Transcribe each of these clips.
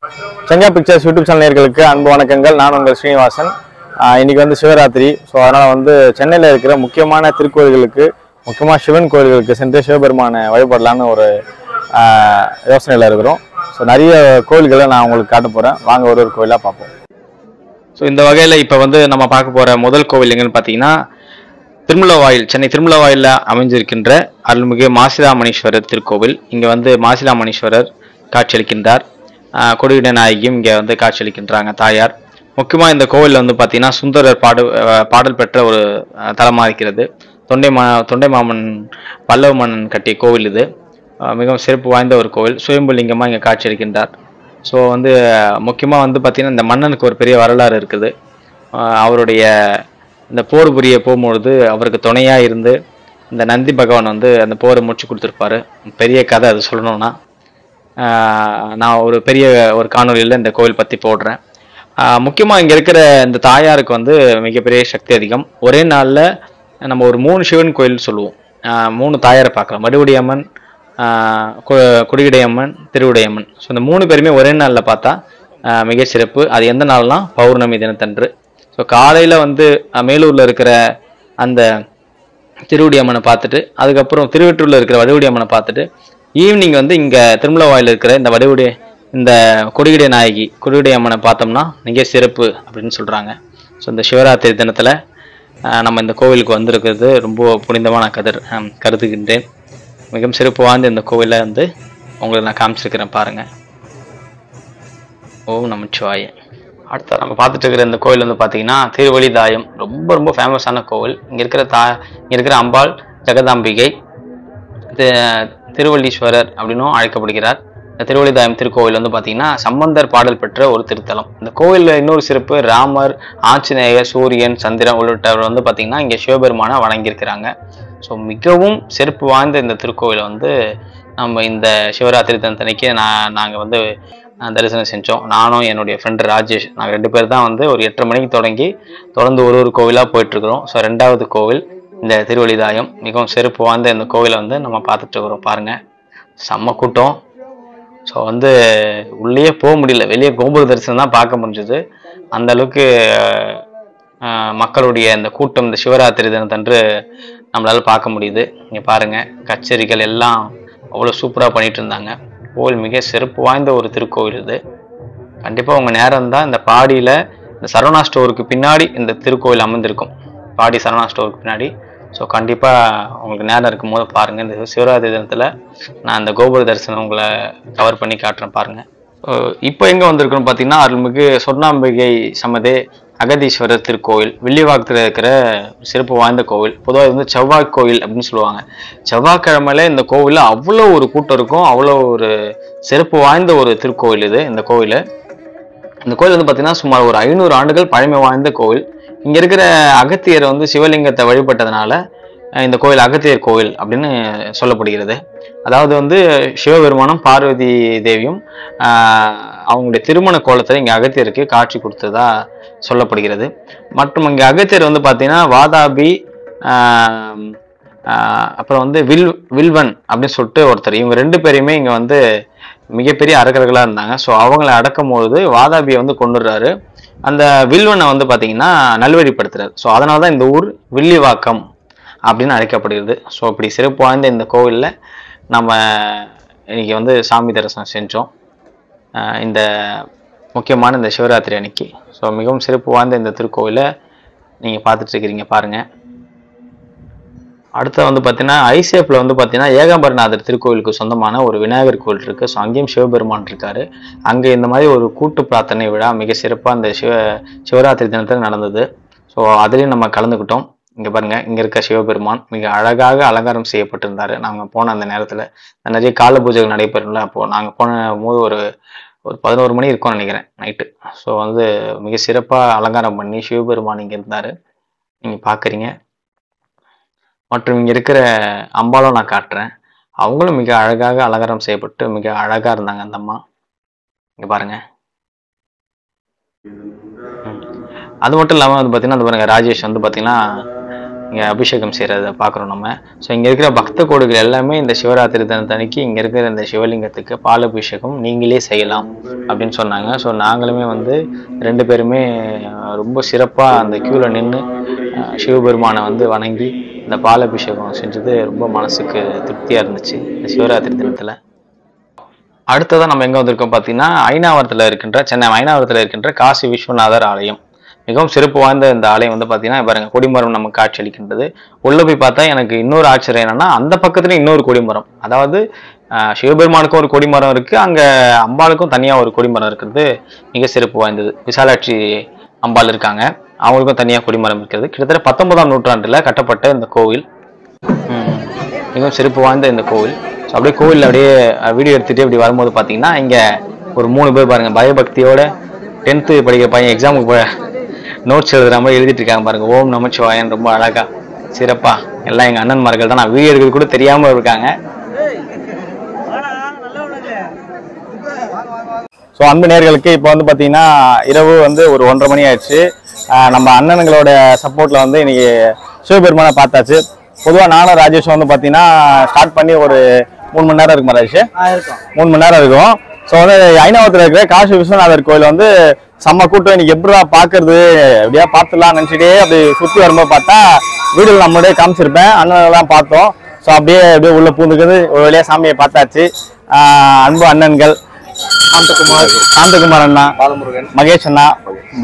செங்கா pictures YouTube channel நேயர்களுக்கு அன்பு வணக்கங்கள். நான் உங்கள் ஸ்ரீனிவாசன். இன்னைக்கு வந்து சிவராத்திரி. ஸோ அதனால் வந்து சென்னையில் இருக்கிற முக்கியமான திருக்கோயில்களுக்கு, முக்கியமாக சிவன் கோயில்களுக்கு சென்று சிவபெருமானை வழிபடலான்னு ஒரு யோசனையில் இருக்கிறோம். ஸோ நிறைய கோயில்களை நான் உங்களுக்கு காட்ட போகிறேன். வாங்க ஒரு கோயிலாக பார்ப்போம். ஸோ இந்த வகையில் இப்போ வந்து நம்ம பார்க்க போகிற முதல் கோவில் எங்கன்னு பார்த்தீங்கன்னா திருமலவாயில், சென்னை திருமலவாயிலில் அமைஞ்சிருக்கின்ற அருள்மிகு மாசிலாமணீஸ்வரர் திருக்கோவில். இங்கே வந்து மாசிலாமணீஸ்வரர் காட்சியளிக்கின்றார். கொடியுடைய நாயகியும் இங்கே வந்து காட்சியளிக்கின்றாங்க தாயார். முக்கியமாக இந்த கோவிலில் வந்து பார்த்தீங்கன்னா சுந்தரர் பாடல் பெற்ற ஒரு தலமாக இருக்கிறது. தொண்டை மாமன் பல்லவ மன்னன் கட்டிய கோவில் இது. மிகவும் சிறப்பு வாய்ந்த ஒரு கோவில். சுயம்புலிங்கமாக இங்கே காட்சியளிக்கின்றார். ஸோ வந்து முக்கியமாக வந்து பார்த்தீங்கன்னா இந்த மன்னனுக்கு ஒரு பெரிய வரலாறு இருக்குது. அவருடைய இந்த போர் புரிய போகும்பொழுது அவருக்கு துணையாக இருந்து இந்த நந்தி பகவான் வந்து அந்த போரை முடிச்சு கொடுத்துருப்பாரு. பெரிய கதை அது சொல்லணும்னா. நான் ஒரு பெரிய ஒரு காணொலியில் இந்த கோவில் பற்றி போடுறேன். முக்கியமாக இங்கே இருக்கிற இந்த தாயாருக்கு வந்து மிகப்பெரிய சக்தி அதிகம். ஒரே நாளில் நம்ம ஒரு 3 சிவன் கோயில் சொல்லுவோம். 3 தாயாரை பார்க்கலாம். வடிவுடையம்மன், குடியுடையம்மன், திருவுடையம்மன். ஸோ இந்த 3 பேருமே ஒரே நாளில் பார்த்தா மிக சிறப்பு. அது எந்த நாள்னா பௌர்ணமி தினத்தன்று. ஸோ காலையில் வந்து மேலூரில் இருக்கிற அந்த திருவுடையம்மனை பார்த்துட்டு, அதுக்கப்புறம் திருவெற்றூரில் இருக்கிற வடிவுடையம்மனை பார்த்துட்டு, ஈவினிங் வந்து இங்கே திருமலவாயில் இருக்கிற இந்த கொடியுடைய நாயகி, கொடியுடைய அம்மனை பார்த்தோம்னா மிக சிறப்பு அப்படின்னு சொல்கிறாங்க. ஸோ இந்த சிவராத்திரி தினத்தில் நம்ம இந்த கோவிலுக்கு வந்திருக்கிறது ரொம்ப புனிதமாக நான் கருதுகின்றேன். மிகவும் சிறப்பு வாய்ந்த இந்த கோவிலை வந்து உங்களுக்கு நான் காமிச்சிருக்கிறேன் பாருங்கள். ஓம் நமச்சிவாய. அடுத்த நம்ம பார்த்துட்டு இருக்கிற இந்த கோவில் வந்து பார்த்தீங்கன்னா திருவழிதாயம். ரொம்ப ரொம்ப ஃபேமஸான கோவில். இங்கே இருக்கிற அம்பாள் ஜெகதாம்பிகை, திருவள்ளீஸ்வரர் அப்படின்னும் அழைக்கப்படுகிறார். இந்த திருவழிதாயம் திருக்கோவில் வந்து பார்த்தீங்கன்னா சம்பந்தர் பாடல் பெற்ற ஒரு திருத்தலம். இந்த கோவிலில் இன்னொரு சிறப்பு, ராமர், ஆஞ்சநேயர், சூரியன், சந்திரன் உள்ளிட்டவர் வந்து பார்த்தீங்கன்னா இங்கே சிவபெருமானை வணங்கியிருக்கிறாங்க. ஸோ மிகவும் சிறப்பு வாய்ந்த இந்த திருக்கோவிலை வந்து நம்ம இந்த சிவராத்திரி தினத்தன்னைக்கு நாங்கள் வந்து தரிசனம் செஞ்சோம். நானும் என்னுடைய ஃப்ரெண்டு ராஜேஷ், நாங்கள் 2 பேர் தான் வந்து ஒரு 8:30 மணிக்கு தொடர்ந்து ஒரு கோவிலாக போயிட்டுருக்குறோம். ஸோ 2வது கோவில் இந்த திருவழிதாயம். மிகவும் சிறப்பு வாய்ந்த இந்த கோவிலை வந்து நம்ம பார்த்துட்டு இருக்கிறோம் பாருங்கள். செம்ம கூட்டம். ஸோ வந்து உள்ளே போக முடியல, வெளியே கோபுர தரிசனம் தான் பார்க்க முடிஞ்சது. அந்த அளவுக்கு மக்களுடைய இந்த கூட்டம் இந்த சிவராத்திரி தினத்தன்று நம்மளால பார்க்க முடியுது. இங்கே பாருங்கள், கச்சேரிகள் எல்லாம் அவ்வளோ சூப்பராக பண்ணிட்டு இருந்தாங்க. கோவில் மிக சிறப்பு வாய்ந்த ஒரு திருக்கோவில் இது. கண்டிப்பாக உங்கள் நேரம் தான் இந்த பாடியில் இந்த சரவணா ஸ்டோருக்கு பின்னாடி இந்த திருக்கோவில் அமர்ந்திருக்கும். பாடி சரவணா ஸ்டோருக்கு பின்னாடி. ஸோ கண்டிப்பாக உங்களுக்கு நேரம் இருக்கும்போது பாருங்கள். இந்த சிவராத்திரி தினத்தில் நான் இந்த கோபுர தரிசனம் உங்களை கவர் பண்ணி காட்டுறேன் பாருங்கள். இப்போ எங்கே வந்திருக்குன்னு பார்த்தீங்கன்னா அருள்மிகு சொர்ணாம்பிகை சமதே அகதீஸ்வரர் திருக்கோவில். வில்லிவாக்கத்தில் இருக்கிற சிறப்பு வாய்ந்த கோவில். பொதுவாக வந்து செவ்வாய் கோவில் அப்படின்னு சொல்லுவாங்க. செவ்வாய்க்கிழமையில இந்த கோவிலில் அவ்வளோ ஒரு கூட்டம் இருக்கும். அவ்வளோ ஒரு சிறப்பு வாய்ந்த ஒரு திருக்கோவில் இது. இந்த கோவில் வந்து பார்த்தீங்கன்னா சுமார் ஒரு 500 ஆண்டுகள் பழமை வாய்ந்த கோவில். இங்கே இருக்கிற அகத்தியர் வந்து சிவலிங்கத்தை வழிபட்டதுனால இந்த கோவில் அகத்தியர் கோவில் அப்படின்னு சொல்லப்படுகிறது. அதாவது வந்து சிவபெருமானும் பார்வதி தேவியும் அவங்களுடைய திருமண கோலத்தில் இங்கே அகத்தியருக்கு காட்சி கொடுத்ததா சொல்லப்படுகிறது. மற்றும் இங்கே அகத்தியர் வந்து பார்த்தீங்கன்னா வாதாபி, அப்புறம் வந்து வில்வன் அப்படின்னு சொல்லிட்டு ஒருத்தர், இவங்க 2 பேரையுமே இங்கே வந்து மிகப்பெரிய அரக்கர்களாக இருந்தாங்க. ஸோ அவங்கள அடக்கும் பொழுது வாதாபியை வந்து கொண்டுடுறாரு. அந்த வில்வனை வந்து பார்த்தீங்கன்னா நல்வழிப்படுத்துறாரு. ஸோ அதனால தான் இந்த ஊர் வில்லிவாக்கம் அப்படின்னு அழைக்கப்படுகிறது. ஸோ இப்படி சிறப்பு வாய்ந்த இந்த கோவிலில் நம்ம இன்னைக்கு வந்து சாமி தரிசனம் செஞ்சோம் இந்த முக்கியமான இந்த சிவராத்திரி அன்னைக்கு. ஸோ மிகவும் சிறப்பு வாய்ந்த இந்த திருக்கோவிலை நீங்கள் பார்த்துட்டு இருக்கிறீங்க பாருங்கள். அடுத்து வந்து பார்த்தீங்கன்னா ஐசிஎஃப்ல வந்து பார்த்தீங்கன்னா ஏகாம்பரநாதர் திருக்கோவிலுக்கு சொந்தமான ஒரு விநாயகர் கோவில் இருக்குது. ஸோ அங்கேயும் சிவபெருமான் இருக்காரு. அங்கே இந்த மாதிரி ஒரு கூட்டு பிரார்த்தனை விழா மிக சிறப்பாக இந்த சிவராத்திரி தினத்தில் நடந்தது. ஸோ அதுலேயும் நம்ம கலந்துக்கிட்டோம். இங்கே பாருங்கள், இங்கே இருக்க சிவபெருமான் மிக அழகாக அலங்காரம் செய்யப்பட்டிருந்தார். நாங்கள் போன அந்த நேரத்தில் நிறைய கால பூஜைகள் நடைபெறல. அப்போது நாங்கள் போன போது ஒரு 11 மணி இருக்கும்னு நினைக்கிறேன் நைட்டு. ஸோ வந்து மிக சிறப்பாக அலங்காரம் பண்ணி சிவபெருமான் இங்கே இருந்தார். நீங்கள் பார்க்குறீங்க. மற்றும் இங்கே இருக்கிற அம்பாலும் நான் காட்டுறேன். அவங்களும் மிக அழகாக அலங்காரம் செய்யப்பட்டு மிக அழகாக இருந்தாங்க அந்த அம்மா. இங்கே பாருங்க. அது மட்டும் இல்லாமல் வந்து பார்த்தீங்கன்னா அந்த பாருங்க, ராஜேஷ் வந்து பார்த்தீங்கன்னா இங்கே அபிஷேகம் செய்கிறத பார்க்குறோம் நம்ம. ஸோ இங்கே இருக்கிற பக்த கோடிகள் எல்லாமே இந்த சிவராத்திரி தினத்தன்னைக்கு இங்கே இருக்கிற இந்த சிவலிங்கத்துக்கு பால் அபிஷேகம் நீங்களே செய்யலாம் அப்படின்னு சொன்னாங்க. ஸோ நாங்களுமே வந்து 2 பேருமே ரொம்ப சிறப்பாக அந்த க்யூவில் நின்று சிவபெருமானை வந்து வணங்கி இந்த பால் அபிஷேகம் செஞ்சது ரொம்ப மனசுக்கு திருப்தியாக இருந்துச்சு இந்த சிவராத்திரி தினத்தில். அடுத்ததான் நம்ம எங்கே வந்திருக்கோம் பார்த்தீங்கன்னா, சென்னை ஐனாவரத்தில் இருக்கின்ற காசி விஸ்வநாதர் ஆலயம். மிகவும் சிறப்பு வாய்ந்த இந்த ஆலயம் வந்து பார்த்தீங்கன்னா பாருங்க, கொடிமரம் நமக்கு காட்சி அளிக்கின்றது. உள்ள போய் பார்த்தா எனக்கு இன்னொரு ஆச்சரியம் என்னன்னா, அந்த பக்கத்துல இன்னொரு கொடிமரம், அதாவது சிவபெருமானுக்கும் ஒரு கொடிமரம் இருக்கு, அங்க அம்பாளுக்கும் தனியா ஒரு கொடிமரம் இருக்கிறது மிக சிறப்பு வாய்ந்தது. விசாலாட்சி அம்பாள் இருக்காங்க, அவங்களுக்கும் தனியா கொடிமரம் இருக்கிறது. கிட்டத்தட்ட 19ஆம் நூற்றாண்டுல கட்டப்பட்ட இந்த கோவில், மிகவும் சிறப்பு வாய்ந்த இந்த கோவில். ஸோ அப்படியே கோவிலில் அப்படியே வீடியோ எடுத்துகிட்டு இப்படி வரும்போது பார்த்தீங்கன்னா, இங்கே ஒரு 3 பேர் பாருங்கள், பயபக்தியோட 10th படிக்கிற பையன் எக்ஸாமுக்கு நோட்ஸ் எழுதுகிற மாதிரி எழுதிட்டு இருக்காங்க பாருங்கள். ஓம் நமச்சிவாயன் ரொம்ப அழகா சிறப்பா எல்லாம் எங்கள் அண்ணன்மார்கள் தான். நான் வீடியோ எடுக்கிறது கூட தெரியாமல் இருக்காங்க. ஸோ அன்பு நேயர்களுக்கு இப்போ வந்து பார்த்தீங்கன்னா இரவு வந்து ஒரு 1:30 மணி ஆயிடுச்சு. நம்ம அண்ணனுங்களோட சப்போர்ட்டில் வந்து இன்னைக்கு சிவபெருமானை பார்த்தாச்சு. பொதுவாக நானும் ராஜேஷும் வந்து பார்த்தீங்கன்னா ஸ்டார்ட் பண்ணி ஒரு 3 மணி நேரம் இருக்குமா ராஜேஷ்? 3 மணி நேரம் இருக்கும். ஸோ வந்து ஐனாவரத்தில் இருக்கிற காசி விஸ்வநாதர் கோயில் வந்து செம்ம கூட்டம். இன்னைக்கு எப்படிடா பார்க்கறது, எப்படியா பார்த்துடலாம் நினச்சிட்டே அப்படி சுற்றி வரும்போது பார்த்தா வீடியோவில் நம்மளே காமிச்சிருப்பேன், அண்ணனெல்லாம் பார்த்தோம். ஸோ அப்படியே உள்ள பூந்துக்கிறது ஒரு வழியாக சாமியை பார்த்தாச்சு. அன்பு அண்ணன்கள் சாந்தகுமார் அண்ணா, பாலமுருகன், மகேஷ் அண்ணா,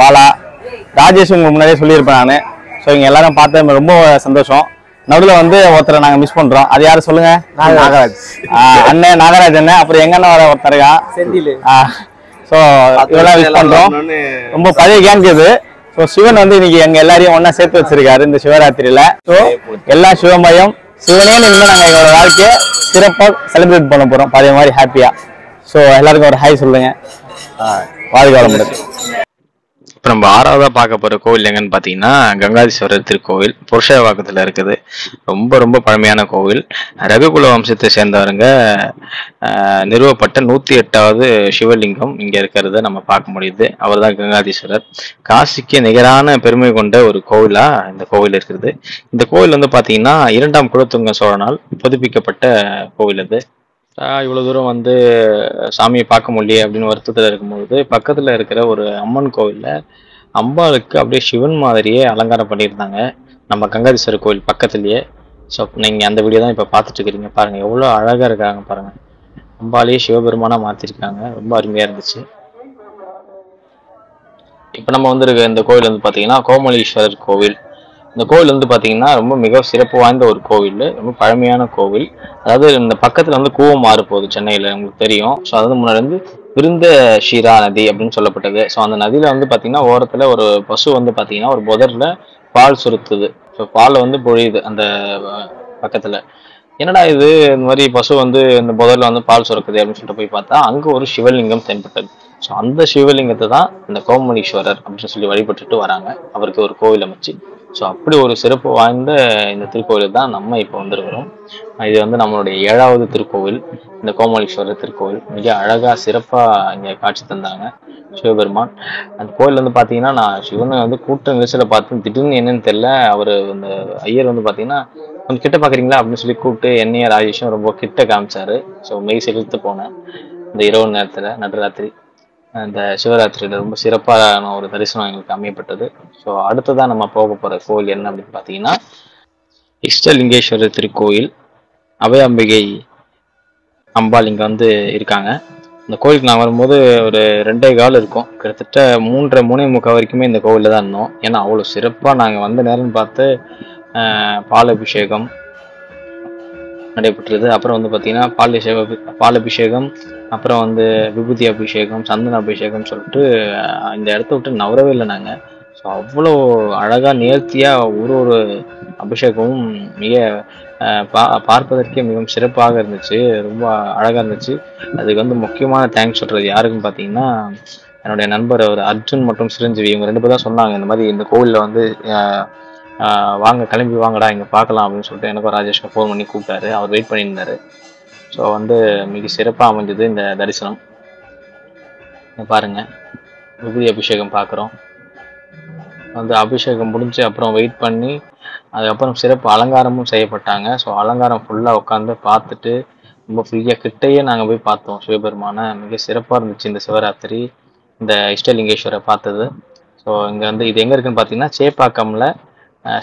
பாலா, ராஜேஷ் உங்களுக்கு முன்னாடியே சொல்லியிருப்பேன் நான். ஸோ இங்கே எல்லாரும் பார்த்து ரொம்ப சந்தோஷம். நடுவில் வந்து ஒருத்தரை நாங்கள் மிஸ் பண்றோம். அது யாரும் சொல்லுங்க? நாகராஜ் அண்ணன், நாகராஜ் அண்ணன். அப்புறம் எங்க அண்ணன் வர ஒருத்தருக்கா செந்தில். ஸோ இதெல்லாம் மிஸ் பண்றோம். ரொம்ப பழைய கேங் இது. ஸோ சிவன் வந்து இன்னைக்கு எங்க எல்லாரையும் ஒன்னா சேர்த்து வச்சிருக்காரு இந்த சிவராத்திரியில. ஸோ எல்லா சிவமயம் சிவனே இனிமேல் நாங்கள் எங்களோட வாழ்க்கையை சிறப்பாக செலிப்ரேட் பண்ண போறோம் பழைய மாதிரி ஹாப்பியா. ஸோ எல்லாருக்கும் ஒரு ஹாய் சொல்லுங்க. வாழ்க வளமுடன். இப்போ நம்ம 6வதா பார்க்க போகிற கோவில் எங்கன்னு பார்த்தீங்கன்னா, கங்காதீஸ்வரர் திருக்கோவில் புருஷவாக்கத்தில் இருக்குது. ரொம்ப ரொம்ப பழமையான கோவில். ரகுகுல வம்சத்தை சேர்ந்தவருங்க நிறுவப்பட்ட 108வது சிவலிங்கம் இங்கே இருக்கிறத நம்ம பார்க்க முடியுது. அவர் தான் கங்காதீஸ்வரர். காசிக்கு நிகரான பெருமை கொண்ட ஒரு கோவிலாக இந்த கோவில் இருக்கிறது. இந்த கோவில் வந்து பார்த்தீங்கன்னா 2ஆம் குலோத்துங்க சோழனால் புதுப்பிக்கப்பட்ட கோவில் அது. இவ்வளோ தூரம் வந்து சாமியை பார்க்க முடியல அப்படின்னு வருத்தத்தில் இருக்கும்போது பக்கத்தில் இருக்கிற ஒரு அம்மன் கோவிலில் அம்பாளுக்கு அப்படியே சிவன் மாதிரியே அலங்காரம் பண்ணியிருந்தாங்க நம்ம கங்காதீஸ்வரர் கோவில் பக்கத்துலேயே. ஸோ நீங்கள் அந்த வீடியோ தான் இப்போ பார்த்துட்டு இருக்கிறீங்க. பாருங்கள் எவ்வளோ அழகாக இருக்காங்க பாருங்கள். அம்பாலேயே சிவபெருமானாக மாற்றிருக்காங்க. ரொம்ப அருமையாக இருந்துச்சு. இப்போ நம்ம வந்துருக்க இந்த கோவில் வந்து பார்த்தீங்கன்னா கோமலீஸ்வரர் கோவில். இந்த கோவில் வந்து பார்த்தீங்கன்னா ரொம்ப மிக சிறப்பு வாய்ந்த ஒரு கோவில், ரொம்ப பழமையான கோவில். அதாவது இந்த பக்கத்தில் வந்து கூவம் ஆறு போகுது சென்னையில், உங்களுக்கு தெரியும். ஸோ அது முன்னாடி வந்து விருந்த ஷீரா நதி அப்படின்னு சொல்லப்பட்டது. ஸோ அந்த நதியில் வந்து பார்த்தீங்கன்னா ஓரத்தில் ஒரு பசு வந்து பார்த்தீங்கன்னா ஒரு புதரில் பால் சுருத்துது. ஸோ பால் வந்து பொழியுது அந்த பக்கத்தில். என்னடா இது, இந்த மாதிரி பசு வந்து இந்த புதரில் வந்து பால் சுரக்குது அப்படின்னு சொல்லிட்டு போய் பார்த்தா அங்கே ஒரு சிவலிங்கம் தென்பட்டது. ஸோ அந்த சிவலிங்கத்தை தான் இந்த கோமலீஸ்வரர் அப்படின்னு சொல்லி வழிபட்டுட்டு வராங்க. அவருக்கு ஒரு கோவில் அமைச்சு. ஸோ அப்படி ஒரு சிறப்பு வாய்ந்த இந்த திருக்கோவில் தான் நம்ம இப்போ வந்திருக்கிறோம். இது வந்து நம்மளுடைய 7வது திருக்கோவில், இந்த கோமலீஸ்வரர் திருக்கோவில். மிக அழகாக சிறப்பாக இங்கே காட்சி தந்தாங்க சிவபெருமான். அந்த கோவில் வந்து பார்த்தீங்கன்னா நான் சிவனை வந்து கூட்ட நெரிசலை பார்த்து திடீர்னு என்னன்னு தெரியல, அவர் அந்த ஐயர் வந்து பார்த்தீங்கன்னா கொஞ்சம் கிட்ட பார்க்குறீங்களா அப்படின்னு சொல்லி கூப்பிட்டு என்னைய ராஜேஷும் ரொம்ப கிட்ட காமிச்சாரு. ஸோ மெய் செலுத்து போனேன் இந்த இரவு நேரத்தில், நடுராத்திரி. இந்த சிவராத்திரியில் ரொம்ப சிறப்பான ஒரு தரிசனம் எங்களுக்கு அமையப்பட்டது. ஸோ அடுத்ததான் நம்ம போக போகிற கோவில் என்ன அப்படின்னு பார்த்தீங்கன்னா இஷ்டலிங்கேஸ்வரர் திருக்கோயில். அபயாம்பிகை அம்பாள் இங்கே வந்து இருக்காங்க. இந்த கோயிலுக்கு நான் வரும்போது ஒரு 2.15 இருக்கும். கிட்டத்தட்ட 3:30 வரைக்குமே இந்த கோவிலில் தான் இருந்தோம். ஏன்னா அவ்வளோ சிறப்பாக நாங்கள் வந்த நேரம்னு பார்த்து பால் அபிஷேகம் நடைபெற்றது. அப்புறம் வந்து பார்த்தீங்கன்னா பால் அபிஷேகம், அப்புறம் வந்து விபூதி அபிஷேகம், சந்தன அபிஷேகம் சொல்லிட்டு இந்த இடத்த விட்டு நவரவே இல்லை நாங்கள். ஸோ அவ்வளோ அழகாக நேர்த்தியாக ஒரு அபிஷேகமும் மிக பார்ப்பதற்கே மிகவும் சிறப்பாக இருந்துச்சு. ரொம்ப அழகாக இருந்துச்சு. அதுக்கு வந்து முக்கியமான தேங்க்ஸ் சொல்கிறது யாருக்குன்னு பார்த்தீங்கன்னா என்னுடைய நண்பர் அவர் அர்ஜுன் மற்றும் சிரஞ்சீவி, இவங்க 2 பேர் தான் சொன்னாங்க இந்த மாதிரி இந்த கோவிலில் வந்து வாங்க கிளம்பி வாங்கடா இங்கே பார்க்கலாம் அப்படின்னு சொல்லிட்டு எனக்கும் ராஜேஷ்க்கு ஃபோன் பண்ணி கூப்பிட்டாரு. அவர் வெயிட் பண்ணியிருந்தாரு. ஸோ வந்து மிக சிறப்பாக அமைஞ்சது இந்த தரிசனம். பாருங்கள் விபூதி அபிஷேகம் பார்க்குறோம். வந்து அபிஷேகம் முடிஞ்சு அப்புறம் வெயிட் பண்ணி அதுக்கப்புறம் சிறப்பு அலங்காரமும் செய்யப்பட்டாங்க. ஸோ அலங்காரம் ஃபுல்லாக உட்காந்து பார்த்துட்டு ரொம்ப ஃப்ரீயாக கிட்டையே நாங்கள் போய் பார்த்தோம் சிவபெருமானை. மிக சிறப்பாக இருந்துச்சு இந்த சிவராத்திரி இந்த இஷ்டலிங்கேஸ்வரை பார்த்தது. ஸோ இங்கே வந்து இது எங்கே இருக்குன்னு பார்த்தீங்கன்னா சேப்பாக்கம்ல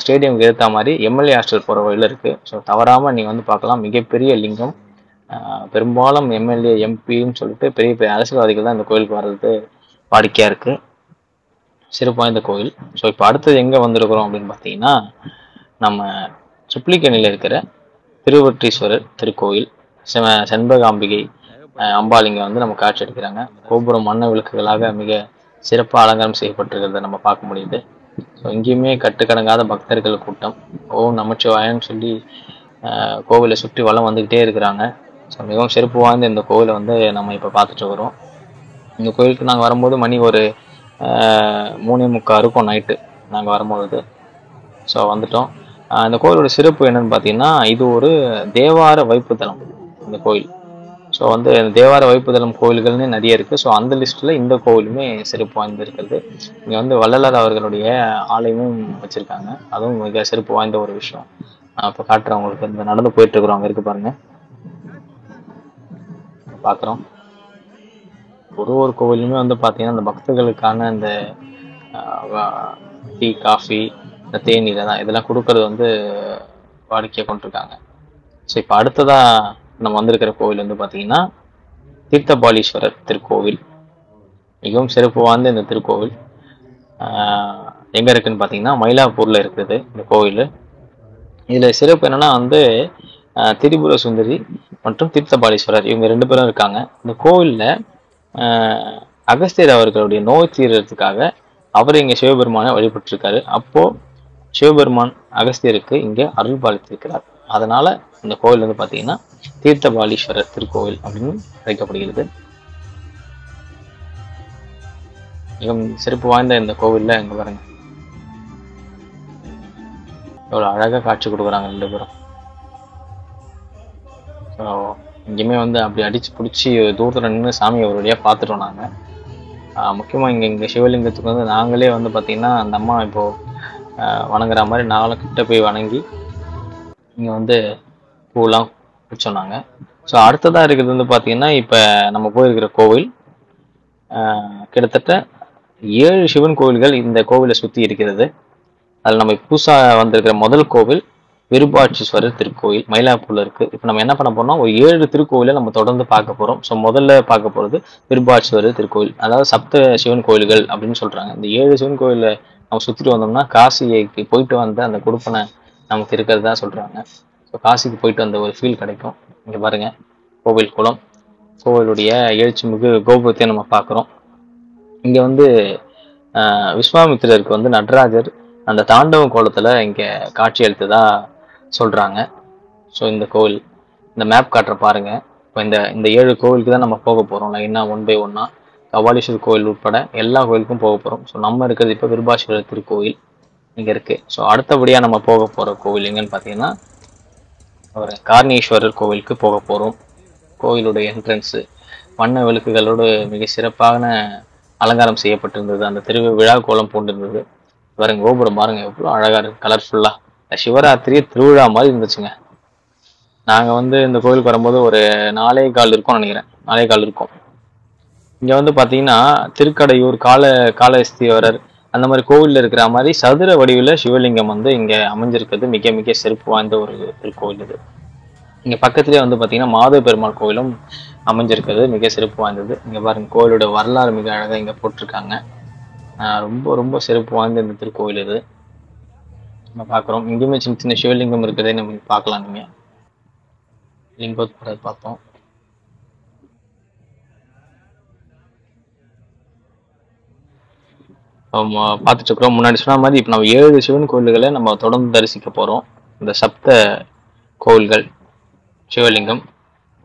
ஸ்டேடியம்க்கு ஏற்ற மாதிரி எம்எல்ஏ ஹாஸ்டல் போகிற வழியில் இருக்குது. ஸோ தவறாமல் நீங்கள் வந்து பார்க்கலாம். மிகப்பெரிய லிங்கம். பெரும்பாலும் எம்எல்ஏ எம்பின்னு சொல்லிட்டு பெரிய பெரிய அரசியல்வாதிகள் தான் இந்த கோயிலுக்கு வர்றது வாடிக்கையாக இருக்குது. சிறப்பு வாய்ந்த கோயில். ஸோ இப்போ அடுத்தது எங்கே வந்திருக்கிறோம் அப்படின்னு பார்த்தீங்கன்னா நம்ம சுப்ளிக்கணியில் இருக்கிற திருவொற்றீஸ்வரர் திருக்கோயில். செண்பகாம்பிகை அம்பாள் இங்கே வந்து நம்ம காட்சி எடுக்கிறாங்க. கோபுரம் வண்ண விளக்குகளாக மிக சிறப்பாக அலங்காரம் செய்யப்பட்டிருக்கிறத நம்ம பார்க்க முடியுது. ஸோ இங்கேயுமே கட்டுக்கடங்காத பக்தர்கள் கூட்டம். ஓம் நமச்சிவாயன்னு சொல்லி கோவிலை சுற்றி வளம் வந்துக்கிட்டே இருக்கிறாங்க. ஸோ மிகவும் சிறப்பு வாய்ந்த இந்த கோவிலை வந்து நம்ம இப்போ பார்த்துட்டு வரோம். இந்த கோயிலுக்கு நாங்கள் வரும்போது மணி ஒரு 3:45 இருக்கும் நைட்டு நாங்கள் வரும்பொழுது. ஸோ வந்துட்டோம். இந்த கோயிலோட சிறப்பு என்னன்னு பார்த்தீங்கன்னா இது ஒரு தேவார வைப்புத்தலம் இந்த கோயில். ஸோ வந்து தேவார வைப்புத்தலம் கோயில்கள்னு நிறைய இருக்குது. ஸோ அந்த லிஸ்ட்டில் இந்த கோவிலுமே சிறப்பு வாய்ந்து இருக்கிறது. இங்கே வந்து வள்ளலார் அவர்களுடைய ஆலயமும் வச்சுருக்காங்க. அதுவும் மிக சிறப்பு வாய்ந்த ஒரு விஷயம். இப்போ காட்டுறவங்களுக்கு இந்த நடந்து போயிட்டு இருக்கிறோம். அங்கே இருக்கு பாருங்க, பார்க்குறோம். ஒரு கோவிலுமே வந்து பார்த்தீங்கன்னா இந்த பக்தர்களுக்கான இந்த டீ காஃபி இந்த தேநீர் தான் இதெல்லாம் கொடுக்கறது வந்து வாடிக்கையாக கொண்டிருக்காங்க. ஸோ இப்போ அடுத்ததாக நம்ம வந்திருக்கிற கோவில் வந்து பார்த்தீங்கன்னா தீர்த்தபாலீஸ்வரர் திருக்கோவில். மிகவும் சிறப்பு வாய்ந்த இந்த திருக்கோவில் எங்கே இருக்குன்னு பார்த்தீங்கன்னா மயிலாப்பூரில் இருக்குது இந்த கோவில். இதில் சிறப்பு என்னன்னா வந்து திரிபுர சுந்தரி மற்றும் தீர்த்தபாலீஸ்வரர் இவங்க 2 பேரும் இருக்காங்க. இந்த கோவிலில் அகஸ்தியர் அவர்களுடைய நோய் தீர்றதுக்காக அவர் இங்கே சிவபெருமானை வழிபட்டிருக்காரு. அப்போது சிவபெருமான் அகஸ்தியருக்கு இங்கே அருள் பாலித்திருக்கிறார். அதனால இந்த கோவில் வந்து பார்த்தீங்கன்னா தீர்த்தபாலீஸ்வரர் திருக்கோவில் அப்படின்னு அழைக்கப்படுகிறது. மிகவும் சிறப்பு வாய்ந்த இந்த கோவிலில் இங்கே பாருங்க எவ்வளோ அழகாக காட்சி கொடுக்குறாங்க 2 பேரும். ஸோ இங்கேயுமே வந்து அப்படி அடித்து பிடிச்சி தூரத்தில் நின்று சாமியை ஒரு வழியாக பார்த்துட்டோம் நாங்கள். முக்கியமாக இங்கே சிவலிங்கத்துக்கு வந்து நாங்களே வந்து பார்த்திங்கன்னா அந்த அம்மா இப்போது வணங்குற மாதிரி நாங்களும் கிட்ட போய் வணங்கி இங்கே வந்து பூலாம் வச்சோம் நாங்கள். ஸோ அடுத்ததாக இருக்கிறது வந்து பார்த்திங்கன்னா இப்போ நம்ம போயிருக்கிற கோவில் கிட்டத்தட்ட 7 சிவன் கோவில்கள் இந்த கோவிலை சுற்றி இருக்கிறது. அதில் நம்ம புதுசாக வந்திருக்கிற முதல் கோவில் விருபாட்சீஸ்வரர் திருக்கோயில் மயிலாப்பூர்ல இருக்குது. இப்போ நம்ம என்ன பண்ண போறோம்னா ஒரு 7 திருக்கோவிலை நம்ம தொடர்ந்து பார்க்க போகிறோம். ஸோ முதல்ல பார்க்க போகிறது விருபாட்சீஸ்வரர் திருக்கோயில், அதாவது சப்த சிவன் கோயில்கள் அப்படின்னு சொல்கிறாங்க. இந்த 7 சிவன் கோயிலை நம்ம சுற்றிட்டு வந்தோம்னா காசிக்கு போயிட்டு வந்த அந்த கொடுப்பனை நமக்கு இருக்கிறதா சொல்கிறாங்க. ஸோ காசிக்கு போயிட்டு வந்த ஒரு ஃபீல் கிடைக்கும். இங்கே பாருங்க கோவில் குளம், கோவிலுடைய எழுச்சிமிகு கோபுரத்தை நம்ம பார்க்குறோம். இங்கே வந்து விஸ்வாமித்திரருக்கு வந்து நடராஜர் அந்த தாண்டவ கோலத்தில் இங்கே காட்சி அளித்ததா சொல்கிறாங்க. ஸோ இந்த கோவில் இந்த மேப் காட்டுற பாருங்க. இப்போ இந்த 7 கோவிலுக்கு தான் நம்ம போக போகிறோம் லைனாக 1 by 1. கபாலீஸ்வரர் கோவில் உட்பட எல்லா கோவிலுக்கும் போக போகிறோம். ஸோ நம்ம இருக்கிறது இப்போ விருபாட்சீஸ்வரர் திருக்கோவில் இங்கே இருக்குது. ஸோ அடுத்தபடியாக நம்ம போக போகிற கோவில் எங்கன்னு பார்த்தீங்கன்னா ஒரு காரணீஸ்வரர் கோவிலுக்கு போக போகிறோம். கோவிலுடைய என்ட்ரன்ஸு வண்ண விளக்குகளோடு மிக சிறப்பான அலங்காரம் செய்யப்பட்டிருந்தது. அந்த விழா கோலம் பூண்டிருந்தது. பாருங்க கோபுரம் பாருங்க எவ்வளோ அழகாக இருக்குது கலர்ஃபுல்லாக. சிவராத்திரியே திருவிழா மாதிரி இருந்துச்சுங்க. நாங்கள் வந்து இந்த கோவிலுக்கு வரும்போது ஒரு 4:15 இருக்கும்னு நினைக்கிறேன், 4:15 இருக்கும். இங்கே வந்து பார்த்தீங்கன்னா திருக்கடையூர் காலஹஸ்தீஸ்வரர் அந்த மாதிரி கோவிலில் இருக்கிற மாதிரி சதுர வடிவில் சிவலிங்கம் வந்து இங்கே அமைஞ்சிருக்கிறது மிக மிக சிறப்பு வாய்ந்த ஒரு திருக்கோவில் இது. இங்கே பக்கத்துலேயே வந்து பார்த்தீங்கன்னா மாதவ பெருமாள் கோவிலும் அமைஞ்சிருக்கிறது மிக சிறப்பு வாய்ந்தது. இங்கே பாருங்க கோவிலோட வரலாறு மிக அழகாக இங்கே போட்டிருக்காங்க. ரொம்ப ரொம்ப சிறப்பு வாய்ந்த இந்த திருக்கோவில் இது நம்ம பார்க்குறோம். இங்கேயுமே சின்ன சின்ன சிவலிங்கம் இருக்கிறதே நம்ம பார்க்கலாம். நீங்கள் லிங்கோத்பவரை பார்த்தோம். பார்த்துட்டு இருக்கிறோம். முன்னாடி சொன்ன மாதிரி இப்போ நம்ம 7 சிவன் கோவில்களை நம்ம தொடர்ந்து தரிசிக்க போகிறோம். இந்த சப்த கோவில்கள் சிவலிங்கம்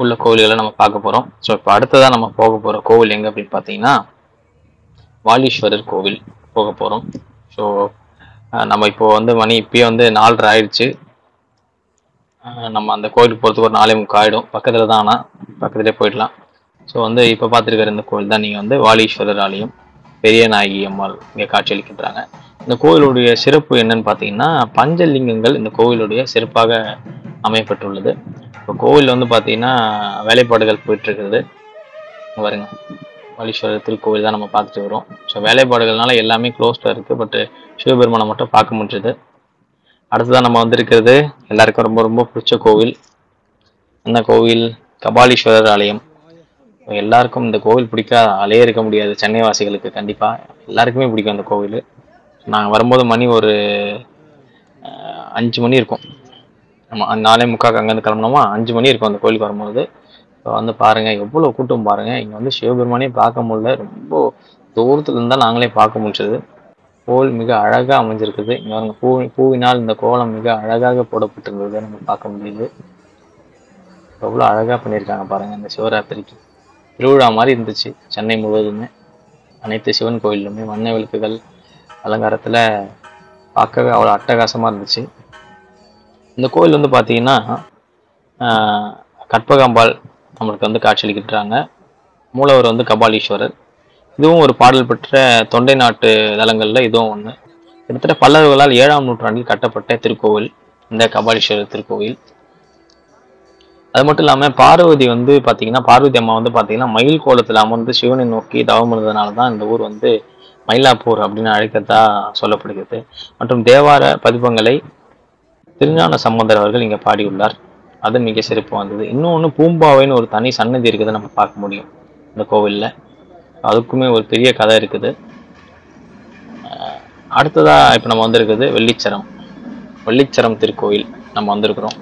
உள்ள கோவில்களை நம்ம பார்க்க போகிறோம். ஸோ இப்போ அடுத்ததாக நம்ம போக போகிற கோவில் எங்கே அப்படின்னு பார்த்தீங்கன்னா வாலீஸ்வரர் கோவில் போக போகிறோம். ஸோ நம்ம இப்போ வந்து மணி இப்பயே வந்து 4:30 ஆயிடுச்சு. நம்ம அந்த கோவிலுக்கு போகிறதுக்கு ஒரு 4:45 ஆகிடும். பக்கத்தில் தான், ஆனால் பக்கத்துலேயே போயிடலாம். ஸோ வந்து இப்போ பார்த்துருக்கிற இந்த கோவில் தான் நீங்கள் வந்து வாலீஸ்வரர் ஆலயம், பெரிய நாயகி அம்மாள் இங்கே காட்சி அளிக்கின்றாங்க. இந்த கோவிலுடைய சிறப்பு என்னன்னு பார்த்தீங்கன்னா பஞ்சலிங்கங்கள் இந்த கோவிலுடைய சிறப்பாக அமையப்பட்டுள்ளது. இப்போ கோவில் வந்து பார்த்தீங்கன்னா வேலைப்பாடுகள் போயிட்டு இருக்குது பாருங்க. மல்லீஸ்வரர் திருக்கோவில் தான் நம்ம பார்த்துட்டு வரோம். ஸோ வேலைப்பாடுகள்னால எல்லாமே க்ளோஸ்டாக இருக்குது. பட் சிவபெருமானை மட்டும் பார்க்க முடிஞ்சது. அடுத்ததான் நம்ம வந்திருக்கிறது எல்லாருக்கும் ரொம்ப ரொம்ப பிடிச்ச கோவில். அந்த கோவில் கபாலீஸ்வரர் ஆலயம். எல்லாருக்கும் இந்த கோவில் பிடிக்காத ஆளே இருக்க முடியாது. சென்னை வாசிகளுக்கு கண்டிப்பாக எல்லாருக்குமே பிடிக்கும் அந்த கோவில். நாங்கள் வரும்போது மணி ஒரு 5 மணி இருக்கும். நம்ம 4:45 அங்கேருந்து கிளம்பினோமா 5 மணி இருக்கும் அந்த கோயிலுக்கு வரும்போது. ஸோ வந்து பாருங்கள் எவ்வளோ கூட்டம் பாருங்கள். இங்கே வந்து சிவபெருமானே பார்க்க முடியல. ரொம்ப தூரத்தில் இருந்தால் நாங்களே பார்க்க முடிச்சது. கோவில் மிக அழகாக அமைஞ்சிருக்குது. இங்கே வந்து பூவினால் இந்த கோலம் மிக அழகாக போடப்பட்டிருந்தது நம்ம பார்க்க முடியுது. எவ்வளோ அழகாக பண்ணியிருக்காங்க பாருங்கள். இந்த சிவராத்திரிக்கு திருவிழா மாதிரி இருந்துச்சு. சென்னை முழுவதுமே அனைத்து சிவன் கோயிலுமே வண்ண விளக்குகள் அலங்காரத்தில் பார்க்கவே அவ்வளோ அட்டகாசமாக இருந்துச்சு. இந்த கோயில் வந்து பார்த்தீங்கன்னா கற்பகாம்பாள் நம்மளுக்கு வந்து காட்சியளிக்கிறாங்க. மூலவர் வந்து கபாலீஸ்வரர். இதுவும் ஒரு பாடல் பெற்ற தொண்டை நாட்டு தலங்களில் இதுவும் ஒன்று. கிட்டத்தட்ட பல்லவர்களால் 7ஆம் நூற்றாண்டில் கட்டப்பட்ட திருக்கோவில் இந்த கபாலீஸ்வரர் திருக்கோவில். அது மட்டும் இல்லாமல் பார்வதி வந்து பார்த்தீங்கன்னா பார்வதி அம்மா வந்து பார்த்தீங்கன்னா மயில் கோலத்தில் அமர்ந்து சிவனை நோக்கி தவம் இருந்ததுனால தான் இந்த ஊர் வந்து மயிலாப்பூர் அப்படின்னு அழைக்கத்தா சொல்லப்படுகிறது. மற்றும் தேவார பதிப்பங்களை திருஞான சம்பந்தர் அவர்கள் இங்கே பாடியுள்ளார். அது மிக சிறப்பு வந்தது. இன்னொன்று பூம்பாவைன்னு ஒரு தனி சன்னதி இருக்குது நம்ம பார்க்க முடியும் இந்த கோவிலில். அதுக்குமே ஒரு பெரிய கதை இருக்குது. அடுத்ததாக இப்போ நம்ம வந்திருக்குது வெள்ளிச்சரம் திருக்கோயில் நம்ம வந்திருக்கிறோம்.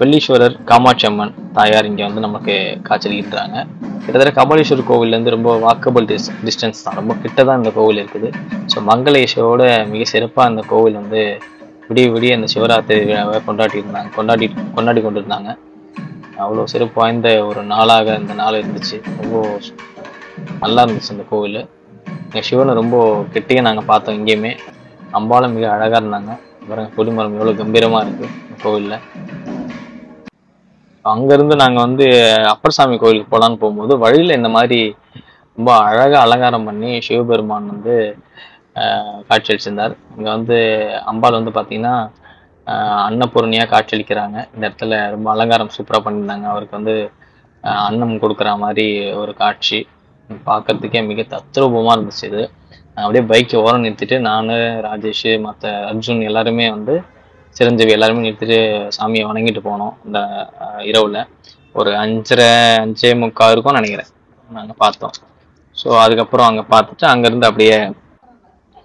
வெள்ளீஸ்வரர் காமாட்சி அம்மன் தாயார் இங்கே வந்து நமக்கு காட்சியளிக்கிறாங்க. கிட்டத்தட்ட கபாலீஸ்வரர் கோவிலேருந்து ரொம்ப வாக்கபிள் டிஸ்டன்ஸ் தான். ரொம்ப கிட்ட தான் இந்த கோவில் இருக்குது. ஸோ மங்களேஷோட மிக சிறப்பாக இந்த கோவில் வந்து விடிய அந்த சிவராத்திரி விழாவை கொண்டாடி கொண்டிருந்தாங்க. அவ்வளோ சிறப்பு வாய்ந்த ஒரு நாளாக இந்த நாள் இருந்துச்சு. ரொம்ப நல்லா இருந்துச்சு இந்த கோவில். எங்கள் சிவனை ரொம்ப கெட்டியாக நாங்கள் பார்த்தோம். இங்கேயுமே அம்பாலும் மிக அழகாக இருந்தாங்க. பாருங்க கொடிமரம் எவ்வளோ கம்பீரமாக இருக்குது இந்த கோவிலில். அங்கேருந்து நாங்கள் வந்து அப்பர் சாமி கோயிலுக்கு போகலான்னு போகும்போது வழியில் இந்த மாதிரி ரொம்ப அழகாக அலங்காரம் பண்ணி சிவபெருமான் வந்து காட்சியளிச்சிருந்தார். இங்கே வந்து அம்பாள் வந்து பார்த்தீங்கன்னா அன்னபூரணியாக காட்சியளிக்கிறாங்க. இந்த இடத்துல ரொம்ப அலங்காரம் சூப்பராக பண்ணியிருந்தாங்க. அவருக்கு வந்து அன்னம் கொடுக்குற மாதிரி ஒரு காட்சி பார்க்கறதுக்கே மிக தத்ரூபமாக இருந்துச்சு. இது அப்படியே பைக்கை ஓரம் நிறுத்திட்டு நான் ராஜேஷ் மற்ற அர்ஜுன் எல்லாருமே வந்து சிரஞ்சீவி எல்லாருமே நிறுத்திட்டு சாமியை வணங்கிட்டு போனோம். இந்த இரவில் ஒரு 5:30 இருக்கும் நினைக்கிறேன் நாங்கள் பார்த்தோம். ஸோ அதுக்கப்புறம் அங்கே பார்த்துட்டு அங்கேருந்து அப்படியே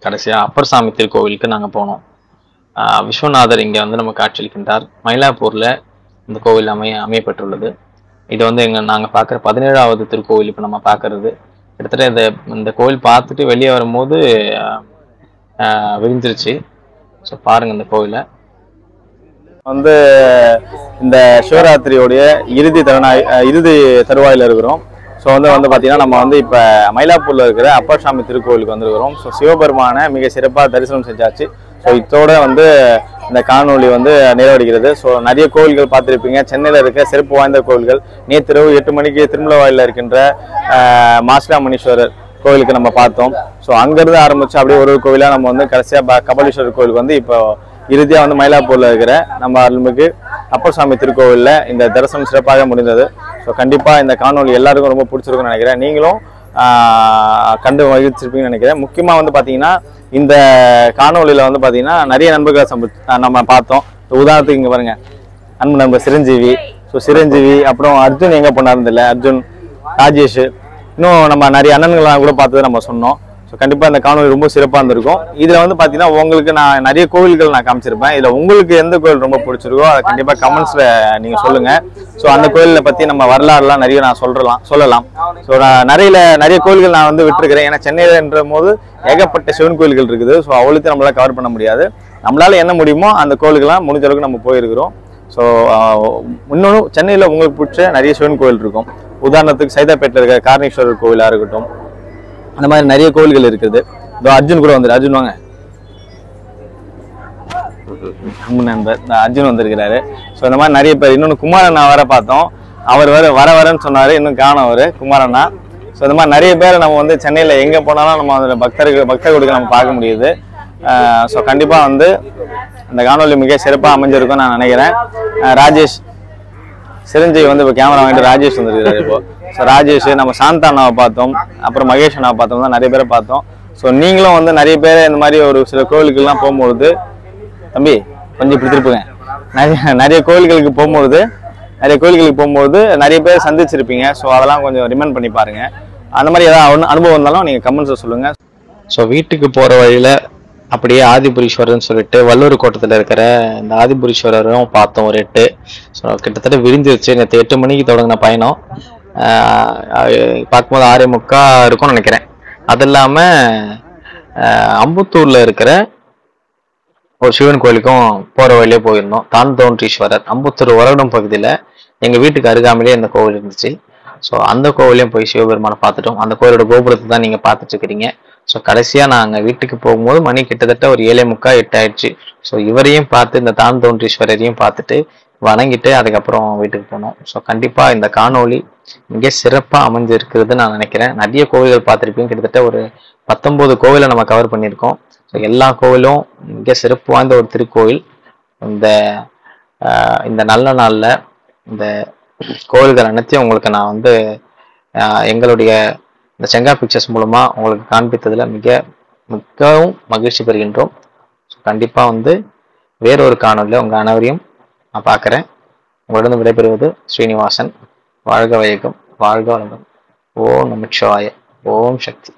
கடைசியாக அப்பர் சாமி திருக்கோவிலுக்கு நாங்கள் போனோம். விஸ்வநாதர் இங்கே வந்து நம்ம காட்சியளிக்கின்றார். மயிலாப்பூரில் இந்த கோவில் அமையப்பட்டுள்ளது. இது வந்து நாங்கள் பார்க்குற 17வது திருக்கோவில் இப்போ நம்ம பார்க்கறது. கிட்டத்தட்ட இந்த கோவில் பார்த்துட்டு வெளியே வரும்போது விரிஞ்சிருச்சு. ஸோ பாருங்கள் இந்த கோவிலை வந்து இந்த சிவராத்திரியோடைய இறுதி தருவாயில் இருக்கிறோம். ஸோ வந்து பார்த்தீங்கன்னா நம்ம வந்து இப்போ மயிலாப்பூரில் இருக்கிற அப்பர் சாமி திருக்கோவிலுக்கு வந்துருக்கிறோம். ஸோ சிவபெருமானை மிக சிறப்பாக தரிசனம் செஞ்சாச்சு. ஸோ இதோட வந்து இந்த காணொலி வந்து நிறைவடைகிறது. ஸோ நிறைய கோவில்கள் பார்த்துருப்பீங்க. சென்னையில் இருக்க சிறப்பு வாய்ந்த கோவில்கள். நேற்றிரவு 8 மணிக்கு திருமலவாயிலில் இருக்கின்ற மாசிலாமணீஸ்வரர் கோவிலுக்கு நம்ம பார்த்தோம். ஸோ அங்கேருந்து ஆரம்பித்து அப்படியே ஒரு கோவிலாக நம்ம வந்து கடைசியாக கபாலீஸ்வரர் கோவிலுக்கு வந்து இப்போ இறுதியாக வந்து மயிலாப்பூரில் இருக்கிற நம்ம அருள்மிகு அப்பர் சாமி திருக்கோவிலில் இந்த தரிசனம் சிறப்பாக முடிந்தது. ஸோ கண்டிப்பாக இந்த காணொலி எல்லாருக்கும் ரொம்ப பிடிச்சிருக்குன்னு நினைக்கிறேன். நீங்களும் கண்டு மகிழ்ச்சிருப்பீங்கன்னு நினைக்கிறேன். முக்கியமாக வந்து பார்த்தீங்கன்னா இந்த காணொலியில் வந்து பார்த்தீங்கன்னா நிறைய நண்பர்களை நம்ம பார்த்தோம். உதாரணத்துக்கு இங்கே பாருங்கள் அன்பு நண்பர் சிரஞ்சீவி. ஸோ சிரஞ்சீவி அப்புறம் அர்ஜுன் எங்கே போனாருன்னு தெரியல, அர்ஜுன், ராஜேஷ், இன்னும் நம்ம நிறைய அண்ணன்கள்லாம் கூட பார்த்தது நம்ம சொன்னோம். ஸோ கண்டிப்பாக இந்த காணொலி ரொம்ப சிறப்பாக இருந்திருக்கும். இதில் வந்து பார்த்தீங்கன்னா உங்களுக்கு நான் நிறைய கோவில்கள் நான் காமிச்சிருப்பேன். இதில் உங்களுக்கு எந்த கோவில் ரொம்ப பிடிச்சிருக்கோ அதை கண்டிப்பாக கமெண்ட்ஸில் நீங்கள் சொல்லுங்கள். ஸோ அந்த கோயிலை பற்றி நம்ம வரலாறுலாம் நிறைய நான் சொல்லலாம். ஸோ நான் நிறைய கோயில்கள் நான் வந்து விட்டுருக்கிறேன். ஏன்னா சென்னையில்ன்ற போது ஏகப்பட்ட சிவன் கோயில்கள் இருக்குது. ஸோ அவ்வளோத்தையும் நம்மளால் கவர் பண்ண முடியாது. நம்மளால் என்ன முடியுமோ அந்த கோயிலுக்கெல்லாம் முடிஞ்ச அளவுக்கு நம்ம போயிருக்கிறோம். ஸோ இன்னொன்று சென்னையில் உங்களுக்கு பிடிச்ச நிறைய சிவன் கோயில் இருக்கும். உதாரணத்துக்கு சைதாப்பேட்டில் இருக்க காரணீஸ்வரர் கோயிலாக இருக்கட்டும், அந்த மாதிரி நிறைய கோவில்கள் இருக்குது. இதோ அர்ஜுன் கூட வந்துரு. அர்ஜுன் வாங்க, நண்பர் அர்ஜுன் வந்திருக்கிறாரு. ஸோ இந்த மாதிரி நிறைய பேர். இன்னொன்று குமாரண்ணா வர பார்த்தோம். அவர் வரேன்னு சொன்னார். இன்னும் காணும் அவர் குமாரண்ணா. ஸோ இந்த மாதிரி நிறைய பேர் நம்ம வந்து சென்னையில் எங்கே போனாலும் நம்ம அதில் பக்தர்களுக்கு நம்ம பார்க்க முடியுது. ஸோ கண்டிப்பாக வந்து இந்த காணொலி மிக சிறப்பாக அமைஞ்சிருக்கும்னு நான் நினைக்கிறேன். ராஜேஷ் சிரஞ்சீவி வந்து இப்போ கேமரா வாங்கிட்டு ராஜேஷ் வந்துருக்காரு இப்போ. ஸோ ராஜேஷ், நம்ம சாந்தா அண்ணாவை பார்த்தோம், அப்புறம் மகேஷ் அண்ணாவை பார்த்தோம், தான் நிறைய பேரை பார்த்தோம். ஸோ நீங்களும் வந்து நிறைய பேர் இந்த மாதிரி ஒரு சில கோவிலுக்கெல்லாம் போகும்பொழுது, தம்பி கொஞ்சம் இப்படி திருப்புங்க, நிறைய கோவில்களுக்கு போகும்பொழுது நிறைய பேர் சந்திச்சிருப்பீங்க. ஸோ அதெல்லாம் கொஞ்சம் ரிமைண்ட் பண்ணி பாருங்க. அந்த மாதிரி ஏதாவது அனுபவம் இருந்தாலும் நீங்கள் கமெண்ட்ஸில் சொல்லுங்க. ஸோ வீட்டுக்கு போகிற வழியில் அப்படியே ஆதிபுரீஸ்வரர்னு சொல்லிட்டு வல்லூர் கோட்டத்தில் இருக்கிற இந்த ஆதிபுரீஸ்வரரும் பார்த்தோம் ஒரு 8. ஸோ கிட்டத்தட்ட விரிஞ்சிருச்சு. நேற்று 8 மணிக்கு தொடங்கின பயணம் பார்க்கும்போது 6:45 இருக்கும்னு நினைக்கிறேன். அது இல்லாமல் அம்புத்தூரில் இருக்கிற ஒரு சிவன் கோயிலுக்கும் போகிற வழியிலே போயிருந்தோம். தான்தோன்றீஸ்வரர் அம்புத்தூர் உரடம் பகுதியில் எங்கள் வீட்டுக்கு அருகாமையிலே இந்த கோவில் இருந்துச்சு. ஸோ அந்த கோவிலையும் போய் சிவபெருமானை பார்த்துட்டோம். அந்த கோவிலோட கோபுரத்தை தான் நீங்கள் பார்த்துட்டு இருக்கிறீங்க. ஸோ கடைசியாக நாங்கள் வீட்டுக்கு போகும்போது மணி கிட்டத்தட்ட ஒரு 7:45 8 ஆயிடுச்சு. ஸோ இவரையும் பார்த்து இந்த தான்தோன்றீஸ்வரரையும் பார்த்துட்டு வணங்கிட்டு அதுக்கப்புறம் வீட்டுக்கு போனோம். ஸோ கண்டிப்பாக இந்த காணொளி மிக சிறப்பாக அமைஞ்சிருக்கிறதுன்னு நான் நினைக்கிறேன். நிறைய கோவில்கள் பார்த்துருப்பீங்க. கிட்டத்தட்ட ஒரு 19 கோவிலை நம்ம கவர் பண்ணியிருக்கோம். ஸோ எல்லா கோவிலும் மிக சிறப்பு வாய்ந்த ஒரு திருக்கோவில். இந்த நல்ல நாளில் இந்த கோவில்கள் அனைத்தையும் உங்களுக்கு நான் வந்து எங்களுடைய இந்த செங்கா பிக்சர்ஸ் மூலமாக உங்களுக்கு காண்பித்ததில் மிகவும் மகிழ்ச்சி பெறுகின்றோம். ஸோ கண்டிப்பாக வந்து வேறொரு காணொலியில் உங்கள் அனைவரையும் நான் பார்க்குறேன். உங்களிடம் விடைபெறுவது ஸ்ரீனிவாசன். வாழ்க வையகம், வாழ்க வளமுடன். ஓம் நமச்சிவாய, ஓம் சக்தி.